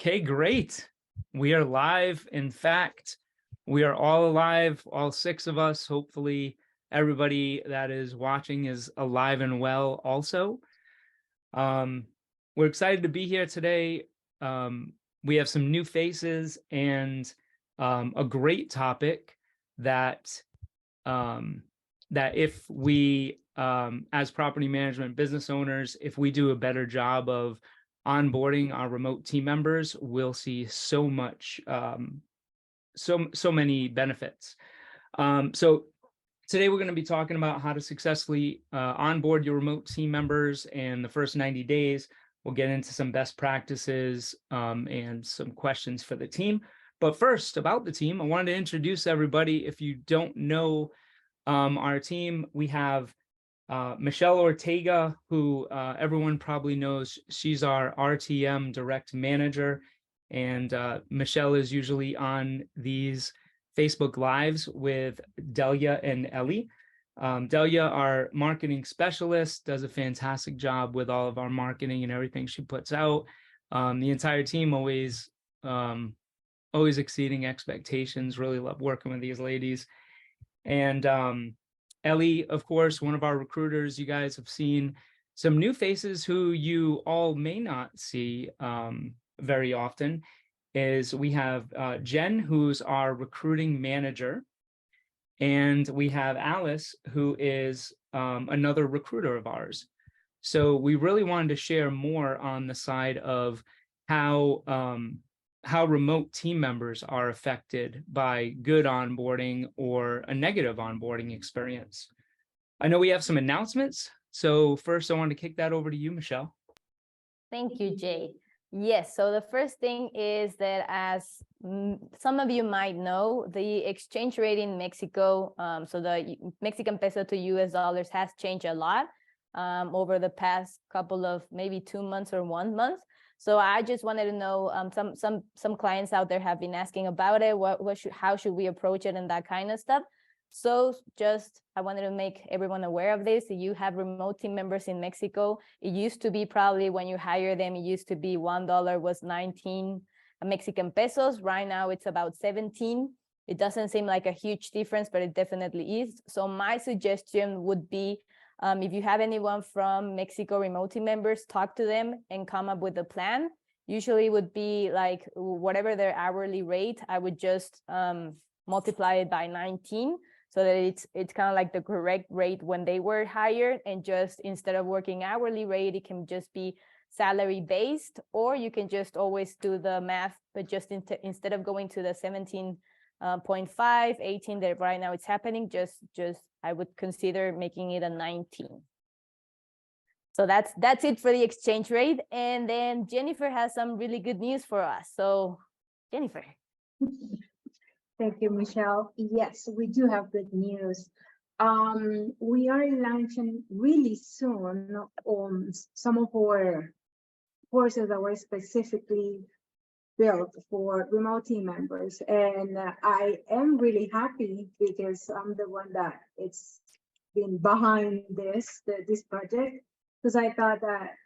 Okay, great. We are live. In fact, we are all alive, all six of us. Hopefully, everybody that is watching is alive and well also. We're excited to be here today. We have some new faces and a great topic that if we, as property management business owners, if we do a better job of onboarding our remote team members, we'll see so much, so many benefits. So today we're going to be talking about how to successfully onboard your remote team members in the first 90 days. We'll get into some best practices and some questions for the team. But first, about the team, I wanted to introduce everybody. If you don't know our team, we have Michelle Ortega, who everyone probably knows. She's our RTM direct manager, and Michelle is usually on these Facebook Lives with Delia and Ellie. Delia, our marketing specialist, does a fantastic job with all of our marketing and everything she puts out. The entire team always exceeding expectations. Really love working with these ladies. And Ellie, of course, one of our recruiters. You guys have seen some new faces who you all may not see very often. We have Jen, who's our recruiting manager, and we have Alice, who is another recruiter of ours. So we really wanted to share more on the side of how remote team members are affected by good onboarding or a negative onboarding experience. I know we have some announcements. So first, I want to kick that over to you, Michelle. Thank you, Jay. Yes, so the first thing is that, as some of you might know, the exchange rate in Mexico, so the Mexican peso to US dollars has changed a lot over the past couple of maybe 2 months or 1 month. So I just wanted to know, some clients out there have been asking about it. How should we approach it and that kind of stuff. So I wanted to make everyone aware of this. You have remote team members in Mexico. It used to be, probably when you hire them, it used to be $1 was 19 Mexican pesos. Right now it's about 17. It doesn't seem like a huge difference, but it definitely is. So my suggestion would be, if you have anyone from Mexico remote team members, talk to them and come up with a plan. Usually it would be like whatever their hourly rate, I would just multiply it by 19. So that it's kind of like the correct rate when they were hired, and just instead of working hourly rate, it can just be salary based, or you can just always do the math, but just instead of going to the 17.5, 18 that right now it's happening, just I would consider making it a 19. So that's it for the exchange rate. And then Jennifer has some really good news for us. So Jennifer. Thank you, Michelle. Yes, we do have good news. We are launching really soon on some of our courses that were specifically built for remote team members. And I am really happy because I'm the one that it's been behind this project, because I thought that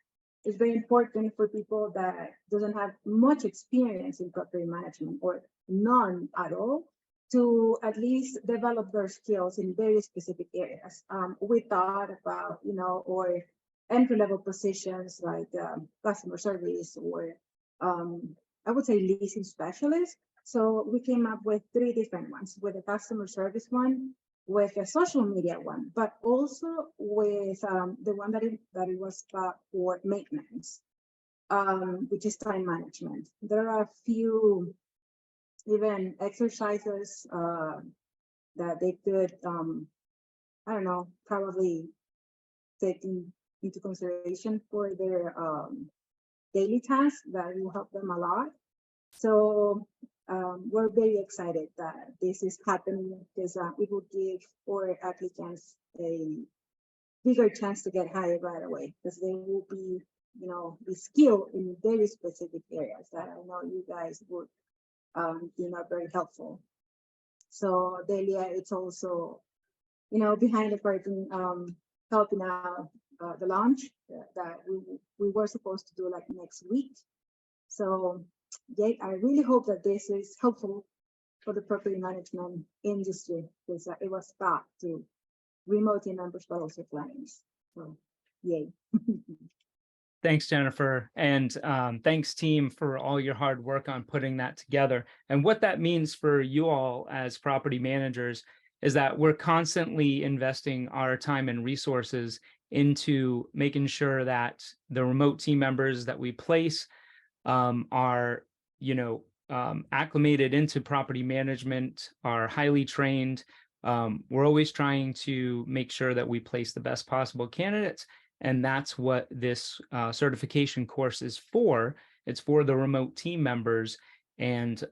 it's very important for people that doesn't have much experience in property management, or none at all, to at least develop their skills in very specific areas. We thought about, or entry-level positions like customer service, or I would say leasing specialist. So we came up with 3 different ones, with a customer service one, with a social media one, but also with the one that it was for maintenance, which is time management. There are a few even exercises that they could, I don't know, probably take into consideration for their daily tasks that will help them a lot. So we're very excited that this is happening, because it will give our applicants a bigger chance to get hired right away, because they will be, be skilled in very specific areas that I know you guys would very helpful. So Delia, it's also, behind the curtain, helping out the launch that we were supposed to do like next week. So yeah, I really hope that this is helpful for the property management industry, because it was bad to remote team members, but also clients. So, yay. Thanks, Jennifer. And thanks, team, for all your hard work on putting that together. And what that means for you all as property managers is that we're constantly investing our time and resources into making sure that the remote team members that we place are, acclimated into property management, are highly trained. We're always trying to make sure that we place the best possible candidates. And that's what this certification course is for. It's for the remote team members. And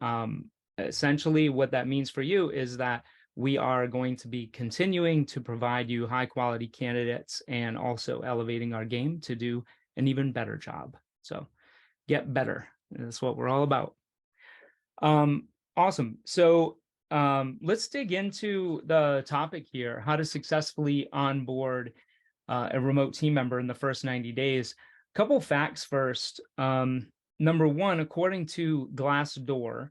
essentially what that means for you is that we are going to be continuing to provide you high quality candidates and also elevating our game to do an even better job. So get better. That's what we're all about. Awesome. So let's dig into the topic here, how to successfully onboard a remote team member in the first 90 days. A couple facts first. Number one, according to Glassdoor,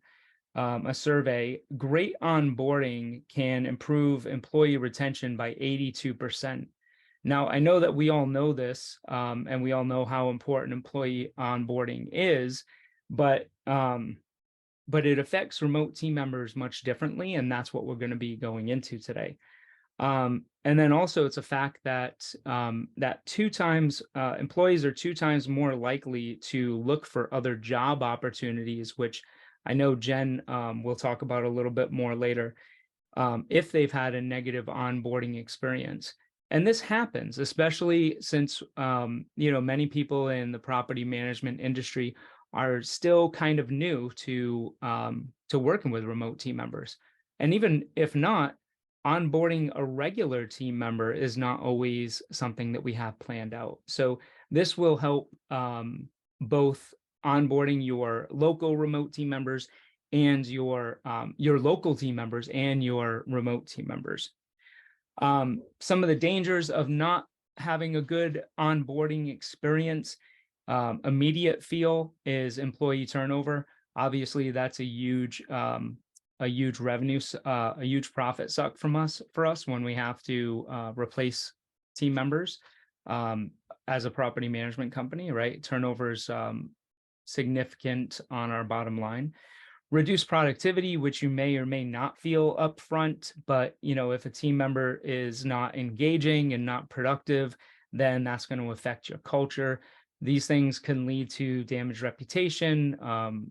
a survey, great onboarding can improve employee retention by 82%. Now, I know that we all know this, and we all know how important employee onboarding is, but it affects remote team members much differently, and that's what we're going to be going into today. And then also, it's a fact that employees are 2 times more likely to look for other job opportunities, which I know Jen will talk about a little bit more later, if they've had a negative onboarding experience. And this happens, especially since many people in the property management industry are still kind of new to working with remote team members. And even if not, onboarding a regular team member is not always something that we have planned out. So this will help both onboarding your local remote team members and your local team members and your remote team members. Some of the dangers of not having a good onboarding experience, immediate feel is employee turnover. Obviously, that's a huge revenue, a huge profit suck for us when we have to replace team members as a property management company, right? Turnover is significant on our bottom line. Reduce productivity, which you may or may not feel upfront, but if a team member is not engaging and not productive, then that's going to affect your culture. These things can lead to damaged reputation,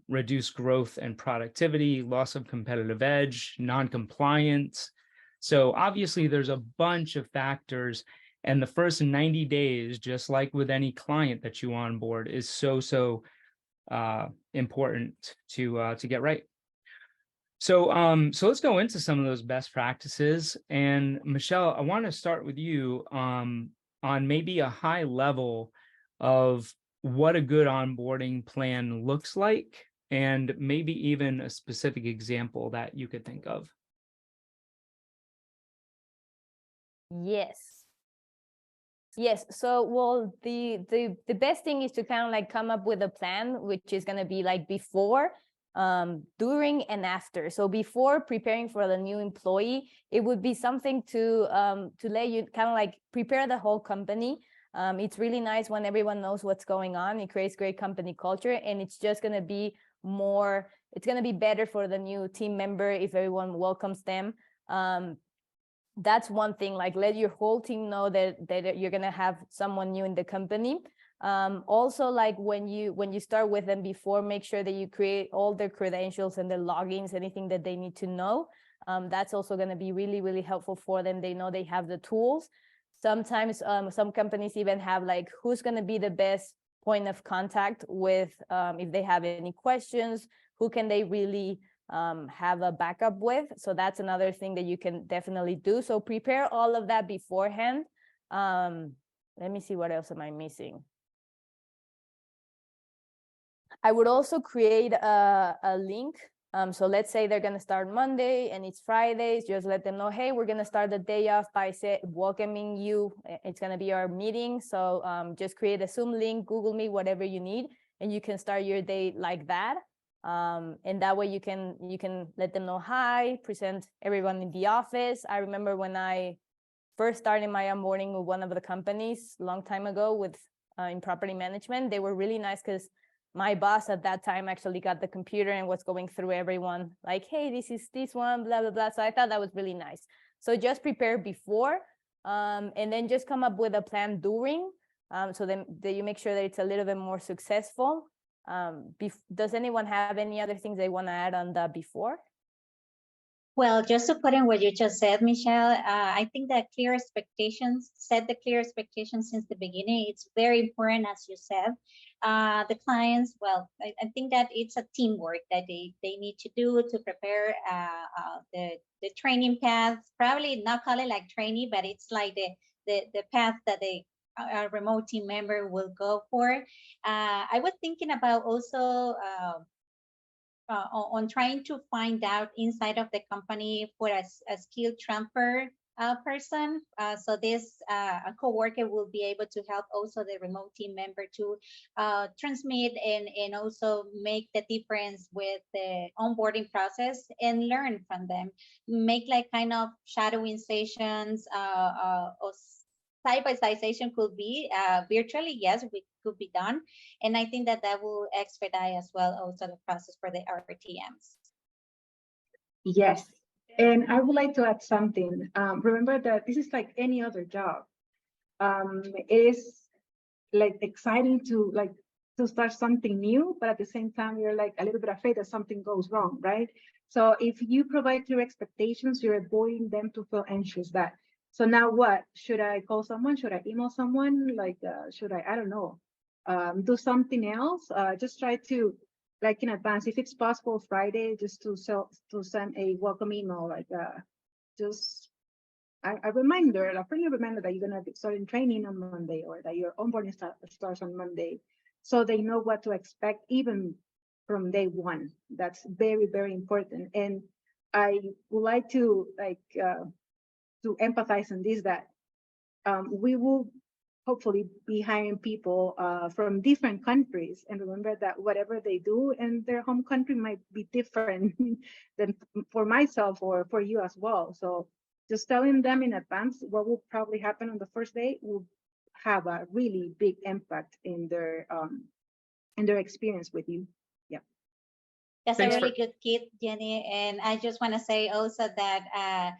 reduced growth and productivity, loss of competitive edge, non-compliance. So obviously there's a bunch of factors, and the first 90 days, just like with any client that you onboard, is so important to get right. So let's go into some of those best practices. And Michelle, I want to start with you on maybe a high level of what a good onboarding plan looks like, and maybe even a specific example that you could think of. Yes. So, well, the best thing is to kind of like come up with a plan, which is going to be like before, during, and after. So before preparing for the new employee, it would be something to let you kind of like prepare the whole company. It's really nice when everyone knows what's going on. It creates great company culture, and it's just going to be it's going to be better for the new team member if everyone welcomes them. That's one thing, like let your whole team know that you're going to have someone new in the company. Also, like when you start with them before, make sure that you create all their credentials and their logins, anything that they need to know. That's also going to be really, really helpful for them. They know they have the tools. Sometimes some companies even have like who's going to be the best point of contact with if they have any questions, who can they really have a backup with. So that's another thing that you can definitely do. So prepare all of that beforehand. Let me see, what else am I missing? I would also create a link. So let's say they're going to start Monday and it's Fridays. Just let them know, hey, we're going to start the day off by welcoming you. It's going to be our meeting. So just create a Zoom link, Google Meet, whatever you need, and you can start your day like that. And that way you can let them know hi, present everyone in the office. I remember when I first started my onboarding with one of the companies a long time ago with in property management, they were really nice because my boss at that time actually got the computer and was going through everyone like, hey, this is this one, blah, blah, blah. So I thought that was really nice. So just prepare before and then just come up with a plan during. So then you make sure that it's a little bit more successful. Does anyone have any other things they want to add on the before? Well, just supporting what you just said, Michelle, I think that clear expectations, set the clear expectations since the beginning. It's very important, as you said. The clients, well, I think that it's a teamwork that they need to do to prepare the training path. Probably not call it like trainee, but it's like the path that a remote team member will go for. I was thinking about also on trying to find out inside of the company for a skill transfer person. So this a coworker will be able to help also the remote team member to transmit and also make the difference with the onboarding process and learn from them. Make like kind of shadowing sessions or side-by-side session could be virtually, yes, we could be done. And I think that will expedite as well also the process for the RTMs. Yes. And I would like to add something. Remember that this is like any other job. It is like exciting to start something new, but at the same time, you're like a little bit afraid that something goes wrong, right? So if you provide clear expectations, you're avoiding them to feel anxious that, so now what? Should I call someone? Should I email someone? Like, should I don't know, do something else? Just try to, like in advance, if it's possible Friday, just to send a welcome email, like just a reminder, a friendly reminder that you're going to be starting training on Monday or that your onboarding starts on Monday, so they know what to expect even from day one. That's very, very important. And I would like to to empathize on this, that we will hopefully be hiring people from different countries, and remember that whatever they do in their home country might be different than for myself or for you as well. So just telling them in advance what will probably happen on the first day will have a really big impact in their experience with you. Yeah. That's Thanks a really good tip, Jenny. And I just want to say also that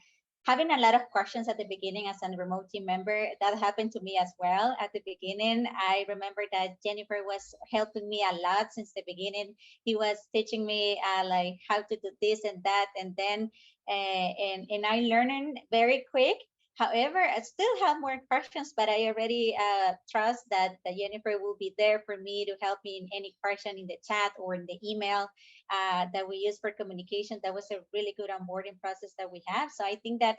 having a lot of questions at the beginning as a remote team member, that happened to me as well at the beginning. I remember that Jennifer was helping me a lot since the beginning. He was teaching me like how to do this and that, and then and I learned very quick. However, I still have more questions, but I already trust that Jennifer will be there for me to help me in any question in the chat or in the email that we use for communication. That was a really good onboarding process that we have. So I think that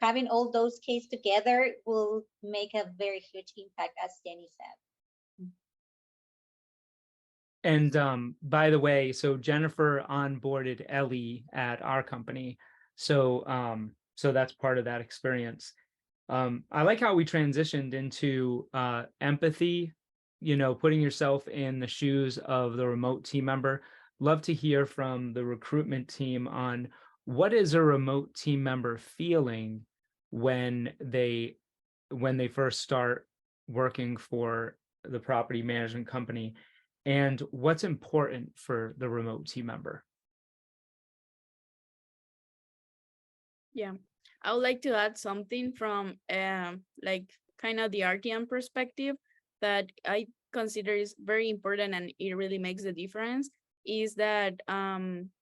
having all those cases together will make a very huge impact, as Jenny said. And by the way, so Jennifer onboarded Ellie at our company. So so that's part of that experience. I like how we transitioned into empathy, you know, putting yourself in the shoes of the remote team member. Love to hear from the recruitment team on what is a remote team member feeling when they first start working for the property management company, and what's important for the remote team member. Yeah, I would like to add something from like kind of the RTM perspective that I consider is very important and it really makes the difference, is that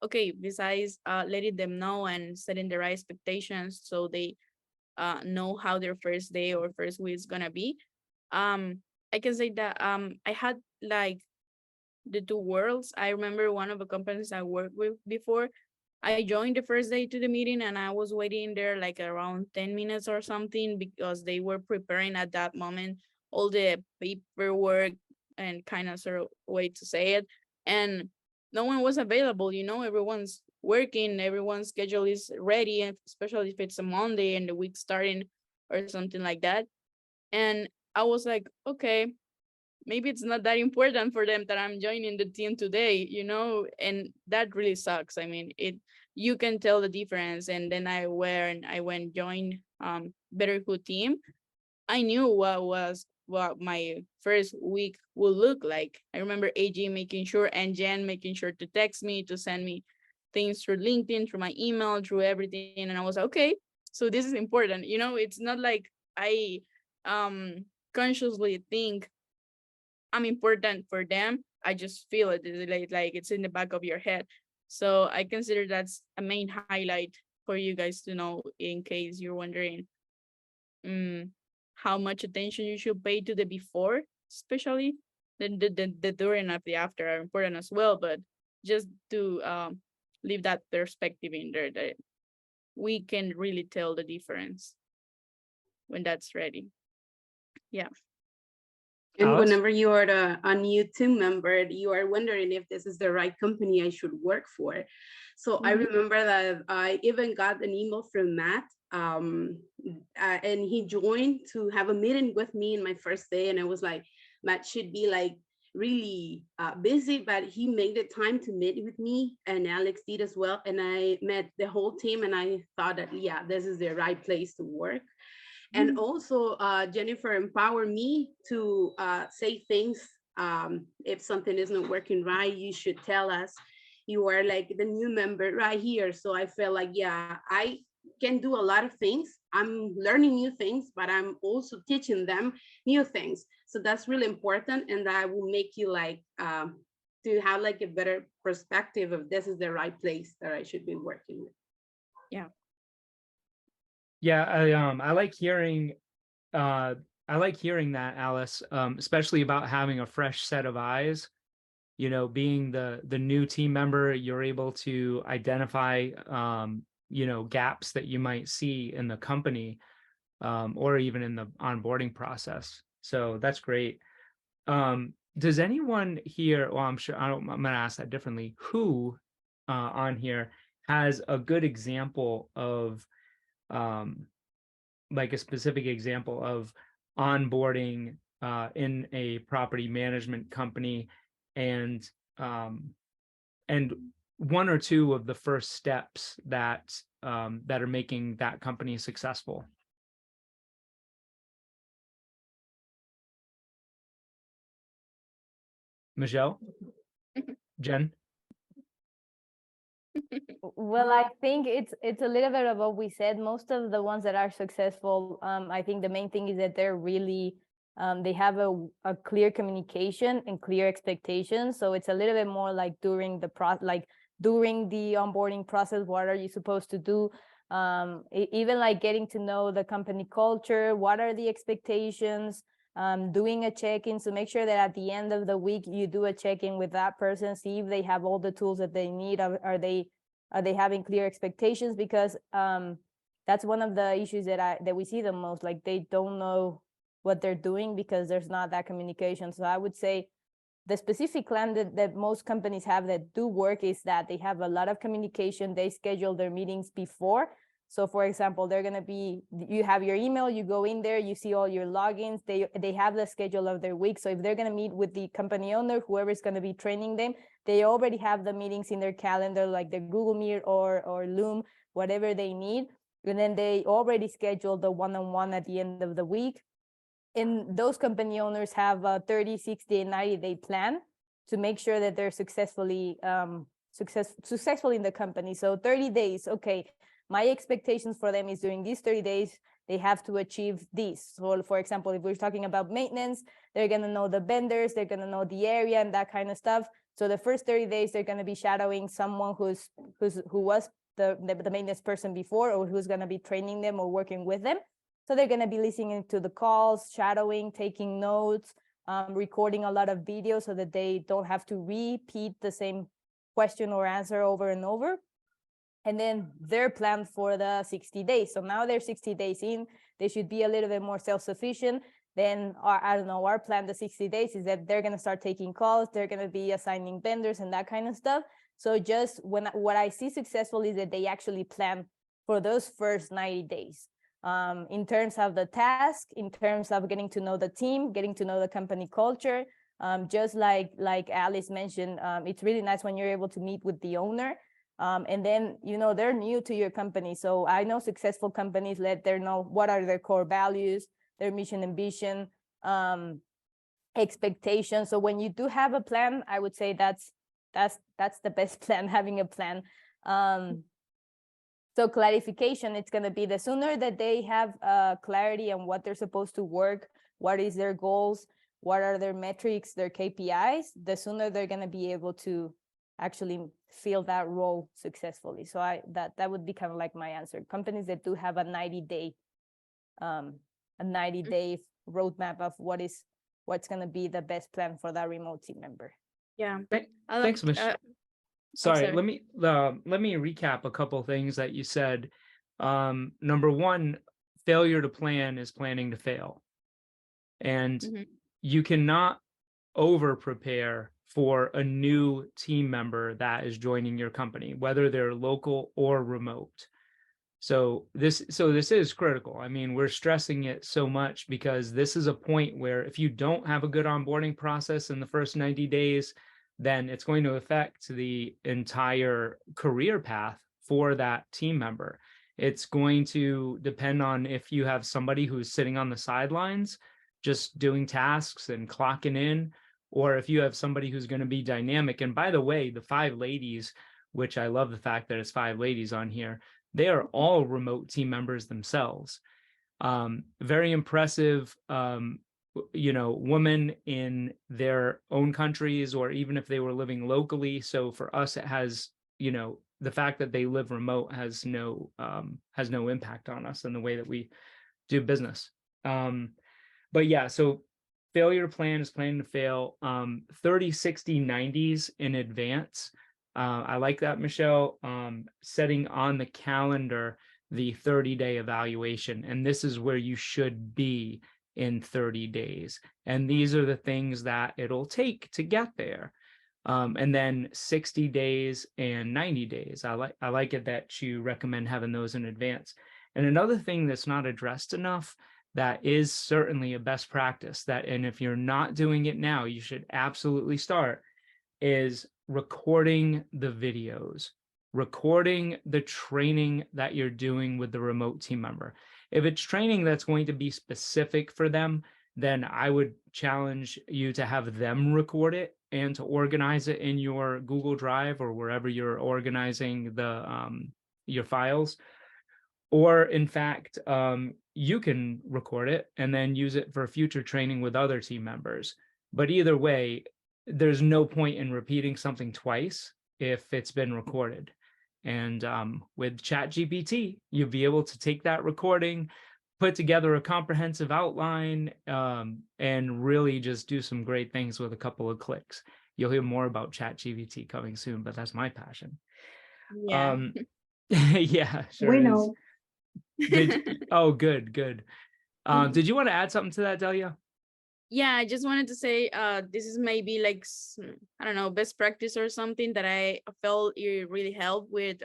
okay, besides letting them know and setting the right expectations so they know how their first day or first week is gonna be, I can say that I had like the two worlds. I remember one of the companies I worked with before, I joined the first day to the meeting and I was waiting there like around 10 minutes or something because they were preparing at that moment all the paperwork and kind of sort of way to say it. And no one was available, you know, everyone's working, everyone's schedule is ready, especially if it's a Monday and the week starting or something like that. And I was like, okay, maybe it's not that important for them that I'm joining the team today, and that really sucks. I mean, you can tell the difference. And then I went join Betterhood team. I knew what my first week would look like. I remember AG making sure and Jen making sure to text me, to send me things through LinkedIn, through my email, through everything. And I was like, okay, so this is important. It's not like I consciously think I'm important for them. I just feel it. Like it's in the back of your head. So I consider that's a main highlight for you guys to know, in case you're wondering how much attention you should pay to the before, especially the during and the after are important as well. But just to leave that perspective in there, that we can really tell the difference when that's ready. Yeah. And Alice? whenever you are a new team member, you are wondering if this is the right company I should work for. So I remember that I even got an email from Matt, and he joined to have a meeting with me in my first day. And I was like, Matt should be like really busy, but he made the time to meet with me, and Alex did as well. And I met the whole team, and I thought that, yeah, this is the right place to work. And also, Jennifer empowered me to say things. If something is not working right, you should tell us. You are like the new member right here. So I felt like, yeah, I can do a lot of things. I'm learning new things, but I'm also teaching them new things. So that's really important. And that will make you like to have like a better perspective of this is the right place that I should be working with. Yeah. Yeah, I like hearing that, Alice, especially about having a fresh set of eyes. Being the new team member, you're able to identify gaps that you might see in the company, or even in the onboarding process. So that's great. Does anyone here, well, I'm gonna ask that differently. Who on here has a good example of like a specific example of onboarding in a property management company, and one or two of the first steps that are making that company successful? Michelle? Jen? Well, I think it's a little bit of what we said. Most of the ones that are successful, I think the main thing is that they're really they have a clear communication and clear expectations. So it's a little bit more like during the onboarding process, what are you supposed to do? Even like getting to know the company culture, what are the expectations? Doing a check-in, so make sure that at the end of the week you do a check-in with that person, see if they have all the tools that they need. Are they having clear expectations? Because that's one of the issues that we see the most. Like they don't know what they're doing because there's not that communication. So I would say the specific plan that most companies have that do work is that they have a lot of communication. They schedule their meetings before. So for example, you have your email, you go in there, you see all your logins, they have the schedule of their week. So if they're going to meet with the company owner, whoever's going to be training them, they already have the meetings in their calendar, like the Google Meet or Loom, whatever they need. And then they already schedule the one-on-one at the end of the week. And those company owners have a 30, 60, and 90-day plan to make sure that they're successfully in the company. So 30 days, okay, my expectations for them is during these 30 days, they have to achieve this. So for example, if we're talking about maintenance, they're going to know the vendors, they're going to know the area and that kind of stuff. So the first 30 days, they're going to be shadowing someone who was the maintenance person before, or who's going to be training them or working with them. So they're going to be listening to the calls, shadowing, taking notes, recording a lot of videos so that they don't have to repeat the same question or answer over and over. And then their plan for the 60 days. So now they're 60 days in, they should be a little bit more self-sufficient. Then our plan, the 60 days, is that they're going to start taking calls, they're going to be assigning vendors and that kind of stuff. So just what I see successful is that they actually plan for those first 90 days. In terms of the task, in terms of getting to know the team, getting to know the company culture, Just like Alice mentioned, it's really nice when you're able to meet with the owner. And then, you know, they're new to your company. So I know successful companies let them know what are their core values, their mission and vision, expectations. So when you do have a plan, I would say that's the best plan, having a plan. So clarification, it's going to be the sooner that they have clarity on what they're supposed to work, what is their goals, what are their metrics, their KPIs, the sooner they're going to be able to actually fill that role successfully. So that would be kind of like my answer. Companies that do have a 90-day roadmap of what's going to be the best plan for that remote team member. Yeah. Thanks, Michelle. Sorry, sorry. let me recap a couple things that you said. Number one, failure to plan is planning to fail. And you cannot over prepare for a new team member that is joining your company, whether they're local or remote. So this is critical. I mean, we're stressing it so much because this is a point where if you don't have a good onboarding process in the first 90 days, then it's going to affect the entire career path for that team member. It's going to depend on if you have somebody who's sitting on the sidelines, just doing tasks and clocking in, or if you have somebody who's going to be dynamic. And by the way, the 5 ladies, which I love the fact that it's 5 ladies on here, they are all remote team members themselves. Very impressive, you know, women in their own countries, or even if they were living locally. So for us, it has, you know, the fact that they live remote has no impact on us in the way that we do business. But yeah, so failure to plan is planning to fail. 30, 60, 90s in advance. I like that, Michelle. Setting on the calendar the 30-day evaluation. And this is where you should be in 30 days. And these are the things that it'll take to get there. And then 60 days and 90 days. I like it that you recommend having those in advance. And another thing that's not addressed enough, that is certainly a best practice, that, and if you're not doing it now, you should absolutely start, is recording the videos, recording the training that you're doing with the remote team member. If it's training that's going to be specific for them, then I would challenge you to have them record it and to organize it in your Google Drive or wherever you're organizing the your files. Or in fact, you can record it and then use it for future training with other team members. But either way, there's no point in repeating something twice if it's been recorded. And with ChatGPT, you'll be able to take that recording, put together a comprehensive outline, and really just do some great things with a couple of clicks. You'll hear more about ChatGPT coming soon, but that's my passion. Yeah. Yeah, sure We is. know. Oh, good. Did you want to add something to that, Delia? Yeah, I just wanted to say this is maybe like, I don't know, best practice or something that I felt it really helped with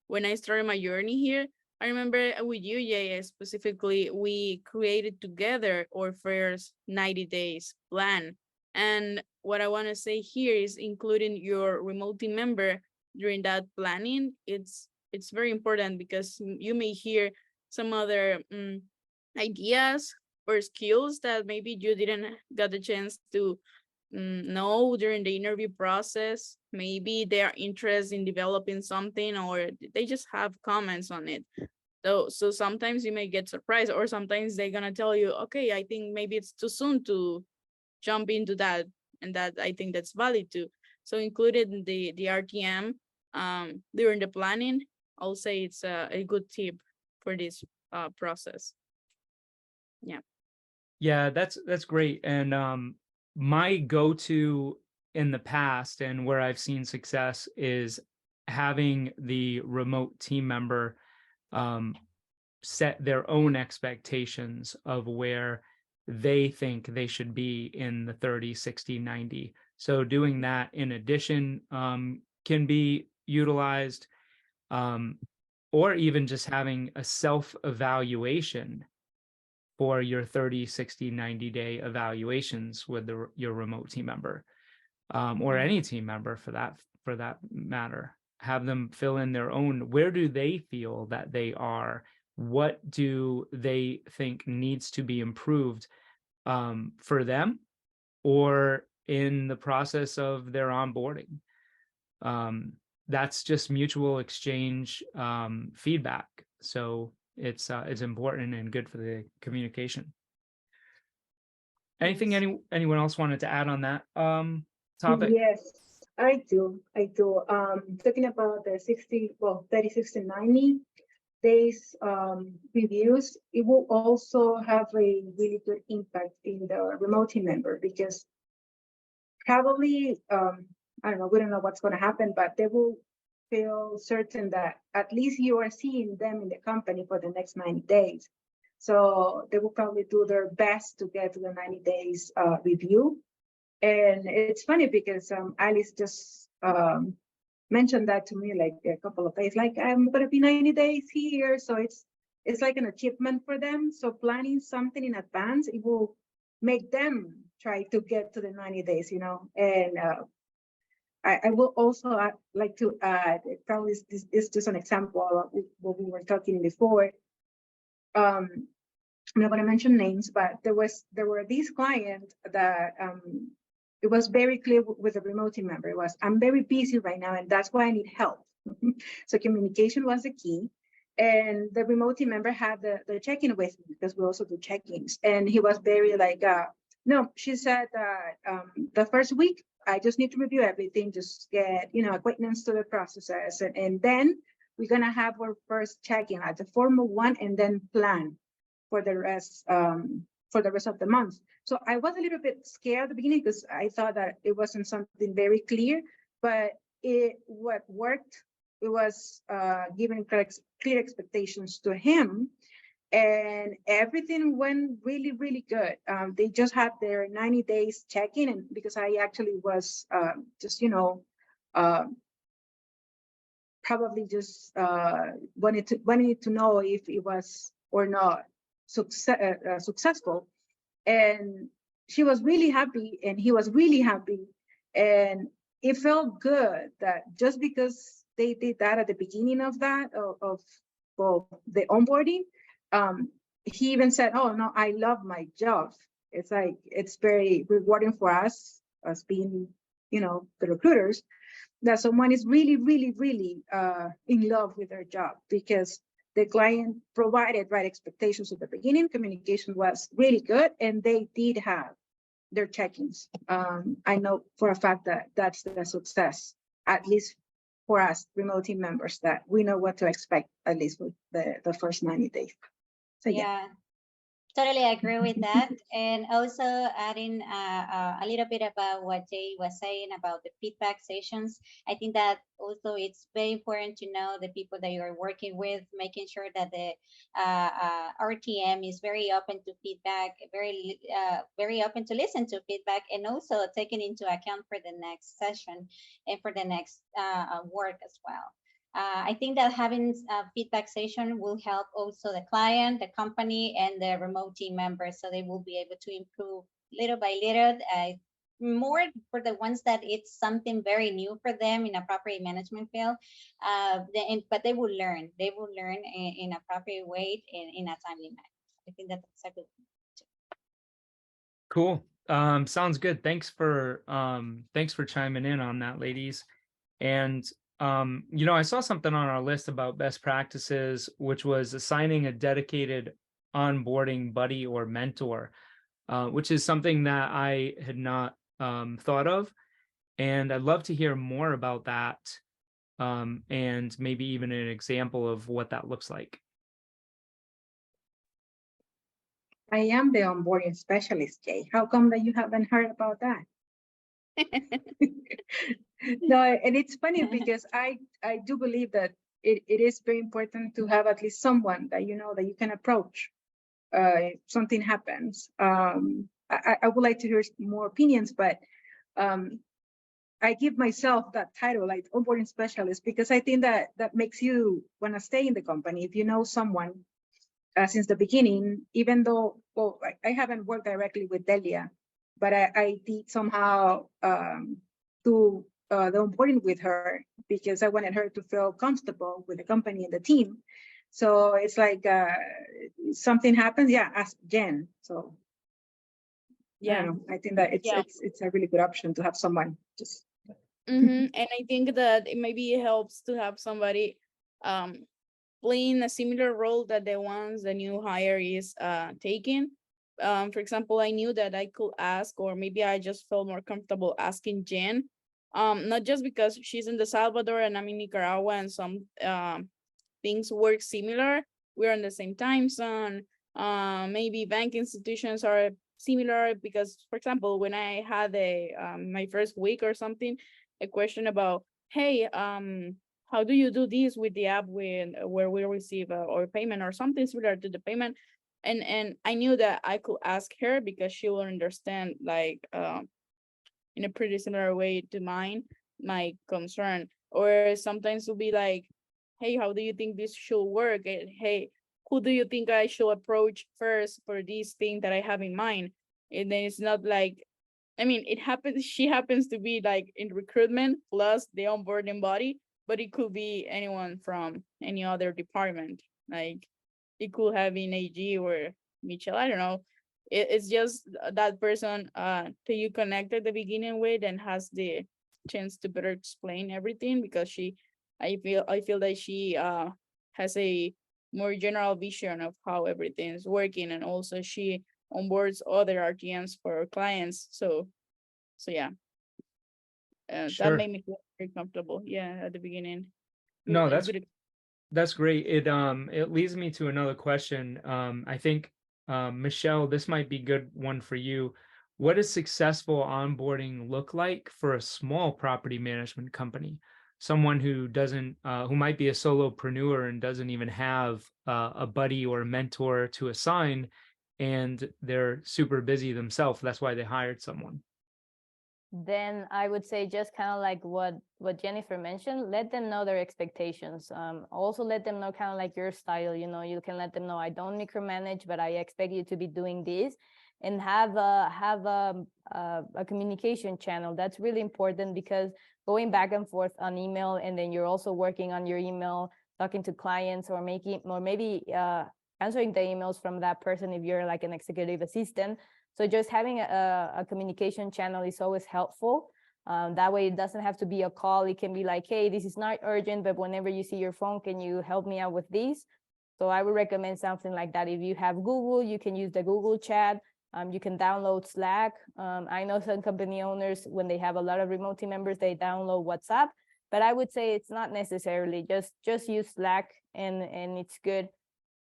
when I started my journey here. I remember with you, Jay, specifically, we created together our first 90 days plan. And what I want to say here is including your remote team member during that planning. It's very important because you may hear some other ideas or skills that maybe you didn't get the chance to know during the interview process. Maybe they are interested in developing something, or they just have comments on it. So sometimes you may get surprised, or sometimes they're gonna tell you, okay, I think maybe it's too soon to jump into that, and that I think that's valid too. So included in the RTM during the planning, I'll say it's a good tip for this process. Yeah, that's great. And my go-to in the past and where I've seen success is having the remote team member set their own expectations of where they think they should be in the 30, 60, 90. So doing that in addition can be utilized, or even just having a self-evaluation for your 30, 60, 90-day evaluations with your remote team member, or any team member for that matter. Have them fill in their own, where do they feel that they are? What do they think needs to be improved for them or in the process of their onboarding? That's just mutual exchange feedback. So it's important and good for the communication. Anything anyone else wanted to add on that topic? Yes, I do. Talking about the 30, 60, 90 days reviews, it will also have a really good impact in the remote team member, because probably, I don't know, we don't know what's going to happen, but they will feel certain that at least you are seeing them in the company for the next 90 days. So they will probably do their best to get to the 90 days review. And it's funny because Alice just mentioned that to me like a couple of days, like I'm going to be 90 days here. So it's like an achievement for them. So planning something in advance, it will make them try to get to the 90 days, and I will also like to add, probably this is just an example of what we were talking before. I'm not going to mention names, but there were these clients that it was very clear with the remote team member. It was, I'm very busy right now, and that's why I need help. So communication was the key. And the remote team member had the check-in with me, because we also do check-ins. And he was very like, no, she said that the first week, I just need to review everything, just get, acquaintance to the processes. And then we're going to have our first check-in, like the formal one, and then plan for the rest of the month. So I was a little bit scared at the beginning, because I thought that it wasn't something very clear, but what worked, it was giving clear expectations to him, and everything went really, really good. They just had their 90 days check-in, and because I actually was just, probably just wanted to know if it was or not successful. And she was really happy, and he was really happy, and it felt good that just because they did that at the beginning of that of the onboarding, he even said, oh no, I love my job. It's like, it's very rewarding for us as being, the recruiters, that someone is really, really, really in love with their job, because the client provided right expectations at the beginning, communication was really good, and they did have their check-ins. I know for a fact that that's the success, at least for us remote team members, that we know what to expect, at least with the first 90 days. So yeah. Totally agree with that. And also adding a little bit about what Jay was saying about the feedback sessions. I think that also it's very important to know the people that you are working with, making sure that the RTM is very open to feedback, very open to listen to feedback, and also taking into account for the next session and for the next work as well. I think that having a feedback session will help also the client, the company, and the remote team members, so they will be able to improve little by little. More for the ones that it's something very new for them in a property management field, but they will learn. They will learn in a proper way, in a timely manner. I think that's a good thing too. Cool. Sounds good. Thanks for chiming in on that, ladies. And I saw something on our list about best practices, which was assigning a dedicated onboarding buddy or mentor, which is something that I had not thought of. And I'd love to hear more about that, and maybe even an example of what that looks like. I am the onboarding specialist, Jay. How come that you haven't heard about that? No, and it's funny because I do believe that it is very important to have at least someone that that you can approach if something happens. I would like to hear more opinions, but I give myself that title, like onboarding specialist, because I think that makes you want to stay in the company if you know someone since the beginning, even though, well, I haven't worked directly with Delia, but I did somehow do the onboarding with her because I wanted her to feel comfortable with the company and the team. So it's like something happens, yeah, ask Jen. So I don't know. I think that Yeah. it's a really good option to have someone just. And I think that it maybe helps to have somebody playing a similar role that the ones the new hire is taking. For example, I knew that I could ask, or maybe I just felt more comfortable asking Jen, not just because she's in the Salvador and I'm in Nicaragua and some things work similar. We're on the same time zone. Maybe bank institutions are similar because, for example, when I had my first week or something, a question about, hey, how do you do this with the app where we receive or payment or something similar to the payment? And I knew that I could ask her because she will understand like in a pretty similar way to mine my concern. Or sometimes it'll be like, hey, how do you think this should work? Hey, who do you think I should approach first for this thing that I have in mind? And then it's not like, I mean, it happens, she happens to be like in recruitment plus the onboarding body, but it could be anyone from any other department. Like it could have been AG or Michelle, I don't know. It's just that person that you connect at the beginning with and has the chance to better explain everything because I feel that she has a more general vision of how everything is working, and also she onboards other RTMs for our clients. So yeah, that Sure. made me feel very comfortable. Yeah, at the beginning. No, Good, that's great. It leads me to another question. I think Michelle, this might be good one for you. What does successful onboarding look like for a small property management company? Someone who doesn't, who might be a solopreneur and doesn't even have a buddy or a mentor to assign, and they're super busy themselves. That's why they hired someone. Then I would say just kind of like what Jennifer mentioned, let them know their expectations. Also let them know kind of like your style, you know, you can let them know I don't micromanage, but I expect you to be doing this, and have a communication channel. That's really important because going back and forth on email, and then you're also working on your email, talking to clients, or maybe answering the emails from that person if you're like an executive assistant. So just having a communication channel is always helpful. That way it doesn't have to be a call. It can be like, hey, this is not urgent, but whenever you see your phone, can you help me out with this? So I would recommend something like that. If you have Google, you can use the Google chat. You can download Slack. I know some company owners, when they have a lot of remote team members, they download WhatsApp, but I would say it's not necessarily. Just use Slack and it's good.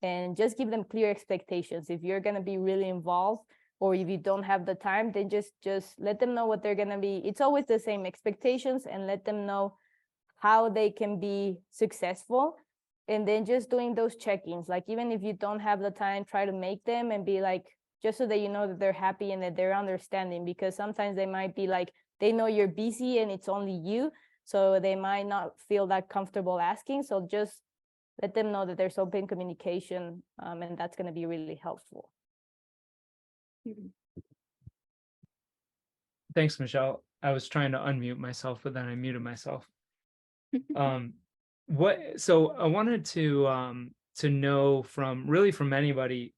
And just give them clear expectations. If you're going to be really involved, or if you don't have the time, then just let them know what they're going to be. It's always the same expectations, and let them know how they can be successful. And then just doing those check-ins, like even if you don't have the time, try to make them and be like, just so that you know that they're happy and that they're understanding, because sometimes they might be like, they know you're busy and it's only you, so they might not feel that comfortable asking. So just let them know that there's open communication, and that's going to be really helpful. Thanks, Michelle. I was trying to unmute myself, but then I muted myself. So I wanted to know from anybody,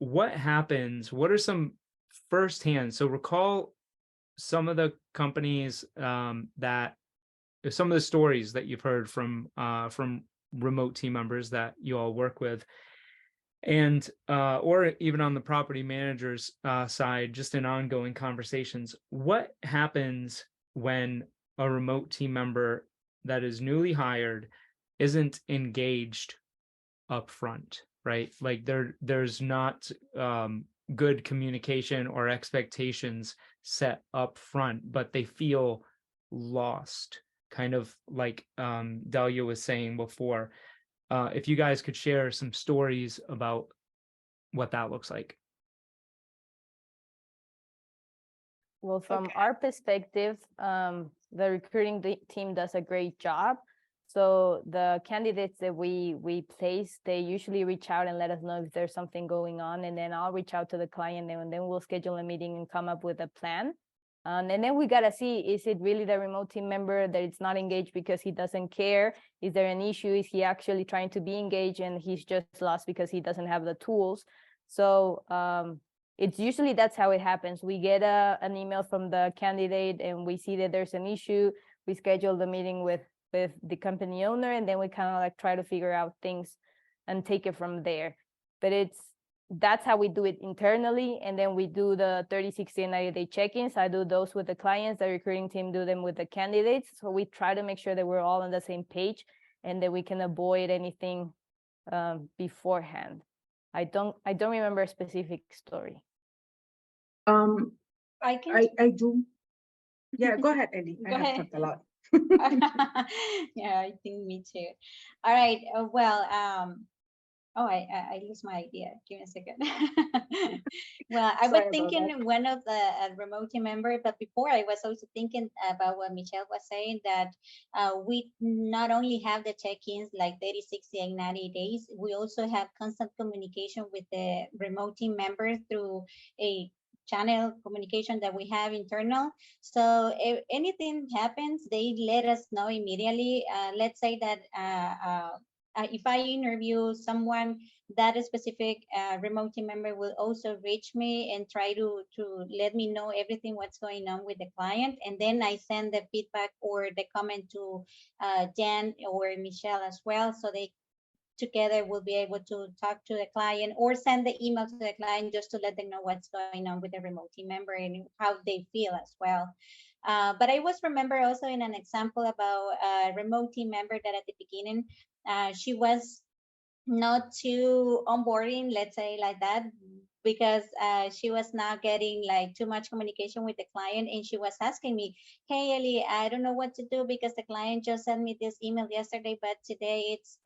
what happens, what are some firsthand, so recall some of the companies that some of the stories that you've heard from remote team members that you all work with, and or even on the property manager's side, just in ongoing conversations. What happens when a remote team member that is newly hired isn't engaged up front, right? Like there's not good communication or expectations set up front, but they feel lost, kind of like Delia was saying before. If you guys could share some stories about what that looks like. Well, from our perspective, the recruiting team does a great job. So the candidates that we place, they usually reach out and let us know if there's something going on, and then I'll reach out to the client, and then we'll schedule a meeting and come up with a plan. And then we gotta see, is it really the remote team member that it's not engaged because he doesn't care? Is there an issue? Is he actually trying to be engaged and he's just lost because he doesn't have the tools? So it's usually that's how it happens. We get an email from the candidate and we see that there's an issue. We schedule the meeting with the company owner, and then we kind of like try to figure out things and take it from there. But that's how we do it internally. And then we do the 30, 60, and 90-day check-ins. I do those with the clients, the recruiting team do them with the candidates. So we try to make sure that we're all on the same page and that we can avoid anything beforehand. I don't remember a specific story. I can. I do. Yeah, go ahead, Ellie. Go I have ahead. talked a lot. Yeah, I think me too. All right. Oh, I lose my idea. Give me a second. Well, I was Sorry about thinking one of the remote team member, but before I was also thinking about what Michelle was saying, that we not only have the check-ins like 30, 60, and 90 days, we also have constant communication with the remote team members through a channel communication that we have internal. So if anything happens, they let us know immediately. Let's say that if I interview someone, that specific remote team member will also reach me and try to let me know everything what's going on with the client. And then I send the feedback or the comment to Jan or Michelle as well, so they together will be able to talk to the client or send the email to the client just to let them know what's going on with the remote team member and how they feel as well. But I was remember also in an example about a remote team member that at the beginning, she was not too onboarding, let's say like that, because she was not getting like too much communication with the client, and she was asking me, hey Ellie, I don't know what to do because the client just sent me this email yesterday, but today it's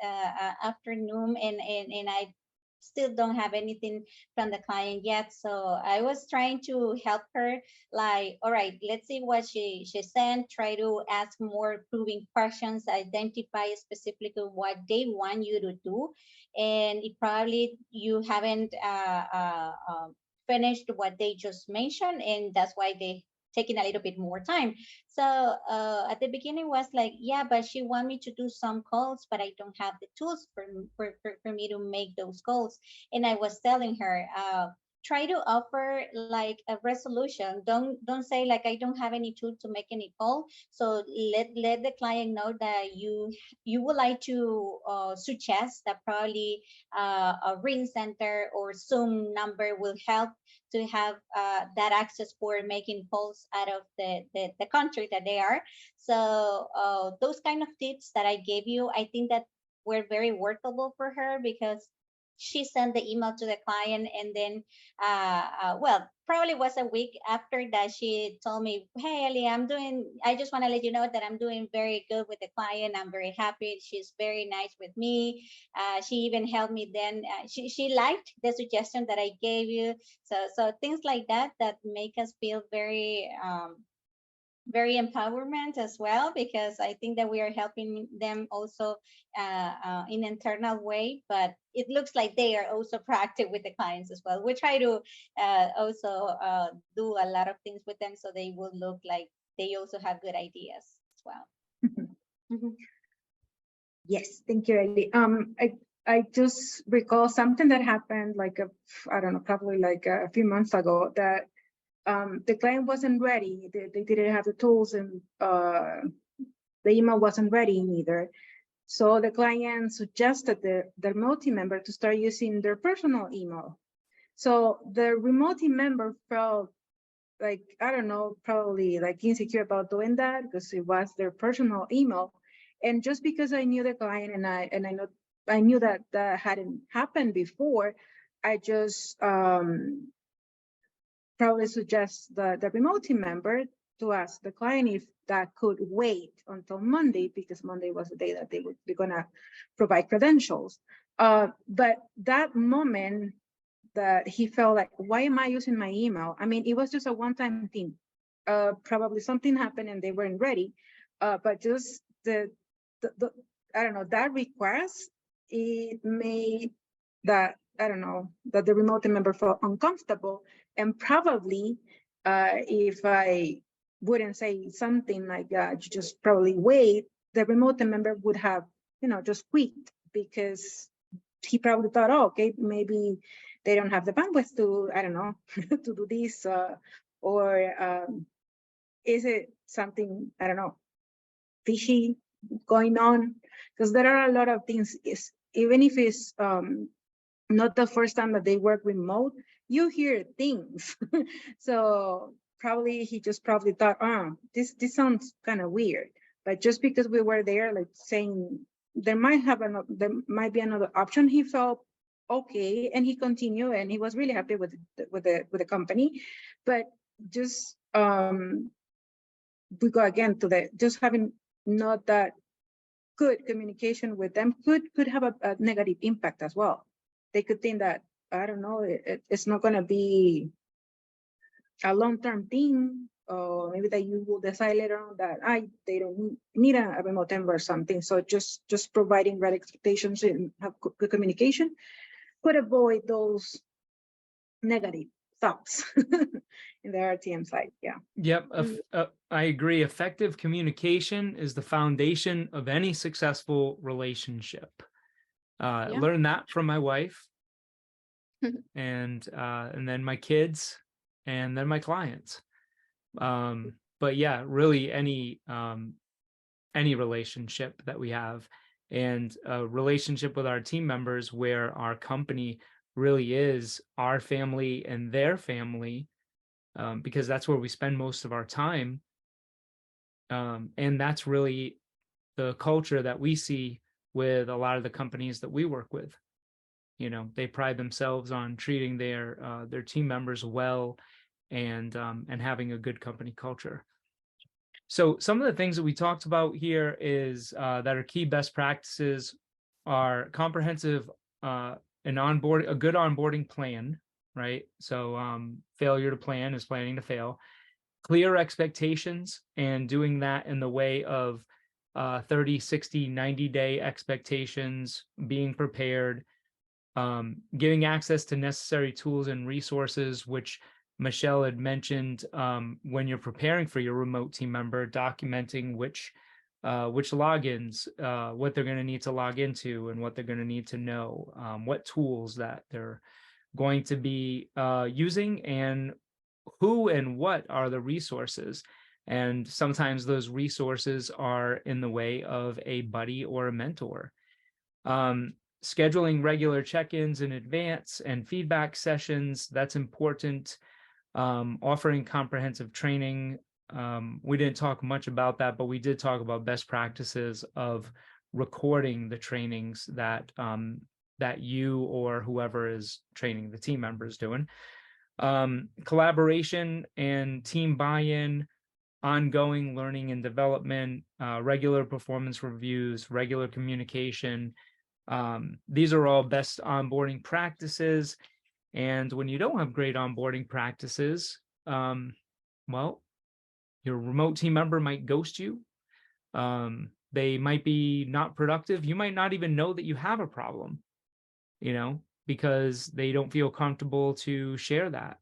afternoon and I still don't have anything from the client yet. So I was trying to help her, like, all right, let's see what she sent, try to ask more probing questions, identify specifically what they want you to do, and it probably you haven't finished what they just mentioned, and that's why they taking a little bit more time. So at the beginning was like, yeah, but she want me to do some calls, but I don't have the tools for me to make those calls. And I was telling her, try to offer like a resolution. Don't say like, I don't have any tool to make any call. So let the client know that you would like to suggest that probably a ring center or Zoom number will help to have that access for making calls out of the country that they are. So those kind of tips that I gave you, I think that were very workable for her, because she sent the email to the client, and then well, probably was a week after that she told me, hey Ellie, I just want to let you know that I'm doing very good with the client. I'm very happy. She's very nice with me. She even helped me then. She liked the suggestion that I gave you. So things like that make us feel very very empowerment as well, because I think that we are helping them also in an internal way, but it looks like they are also proactive with the clients as well. We try to also do a lot of things with them so they will look like they also have good ideas as well. Yes, thank you, Ellie. I just recall something that happened like I don't know, probably like a few months ago, that the client wasn't ready. They didn't have the tools, and the email wasn't ready either. So the client suggested the remote team member to start using their personal email. So the remote team member felt like, I don't know, probably like insecure about doing that because it was their personal email. And just because I knew the client and I knew that that hadn't happened before, I just probably suggest the remote team member to ask the client if that could wait until Monday, because Monday was the day that they would be gonna provide credentials. But that moment that he felt like, why am I using my email? I mean, it was just a one-time thing. Probably something happened and they weren't ready. But just I don't know, that request, it made that, I don't know, that the remote team member felt uncomfortable. And probably if I wouldn't say something like that, you just probably wait, the remote team member would have, just quit, because he probably thought, oh, okay, maybe they don't have the bandwidth to, I don't know, to do this, or is it something, I don't know, fishy going on? Because there are a lot of things, even if it's not the first time that they work remote, you hear things. So probably he just probably thought, this sounds kind of weird. But just because we were there, like saying there might be another option, he felt okay, and he continued, and he was really happy with the company. But just we go again to the just having not that good communication with them could have a negative impact as well. They could think that, I don't know, it's not going to be a long-term thing, or maybe that you will decide later on that they don't need a remote member or something. So just providing right expectations and have good communication could avoid those negative thoughts in the RTM side. Yeah. Yep, I agree. Effective communication is the foundation of any successful relationship. Yeah. Learned that from my wife, and then my kids, and then my clients. But yeah, really any relationship that we have, and a relationship with our team members where our company really is our family and their family, because that's where we spend most of our time. And that's really the culture that we see with a lot of the companies that we work with. They pride themselves on treating their team members well, and having a good company culture. So some of the things that we talked about here is that are key best practices are comprehensive a good onboarding plan, right? So failure to plan is planning to fail. Clear expectations, and doing that in the way of 30, 60, 90-day expectations, being prepared, giving access to necessary tools and resources, which Michelle had mentioned, when you're preparing for your remote team member, documenting which logins, what they're going to need to log into, and what they're going to need to know, what tools that they're going to be using, and who and what are the resources. And sometimes those resources are in the way of a buddy or a mentor. Scheduling regular check-ins in advance and feedback sessions, that's important. Offering comprehensive training. We didn't talk much about that, but we did talk about best practices of recording the trainings that you or whoever is training the team members doing. Collaboration and team buy-in, ongoing learning and development, regular performance reviews, regular communication. These are all best onboarding practices. And when you don't have great onboarding practices, well, your remote team member might ghost you. They might be not productive. You might not even know that you have a problem, because they don't feel comfortable to share that.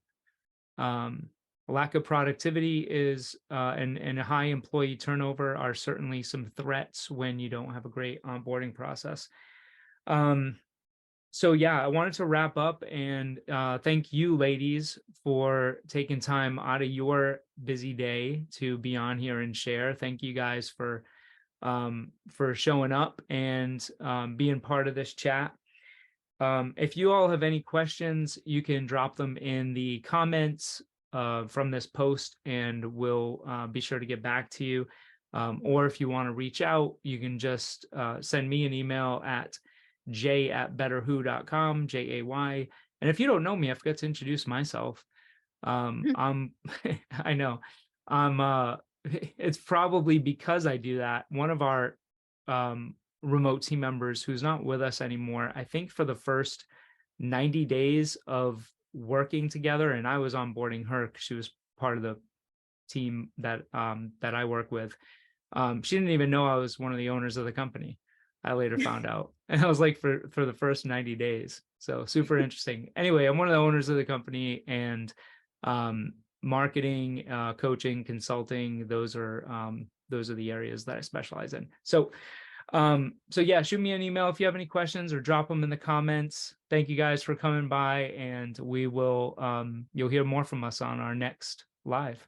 Lack of productivity is and a high employee turnover are certainly some threats when you don't have a great onboarding process. So yeah, I wanted to wrap up and thank you, ladies, for taking time out of your busy day to be on here and share. Thank you guys for showing up and being part of this chat. If you all have any questions, you can drop them in the comments from this post, and we'll be sure to get back to you. Or if you want to reach out, you can just send me an email at jay@betterwho.com, Jay. And if you don't know me, I forgot to introduce myself. I'm I know I'm it's probably because I do that. One of our remote team members who's not with us anymore, I think for the first 90 days of working together, and I was onboarding her because she was part of the team that I work with. She didn't even know I was one of the owners of the company. I later found out. And I was like for the first 90 days. So super interesting. Anyway, I'm one of the owners of the company, and marketing, coaching, consulting, those are the areas that I specialize in. So yeah, shoot me an email if you have any questions, or drop them in the comments. Thank you guys for coming by, and we will you'll hear more from us on our next live.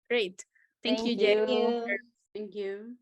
Great. Thank you, Thank Jay. you. Thank you. Thank you.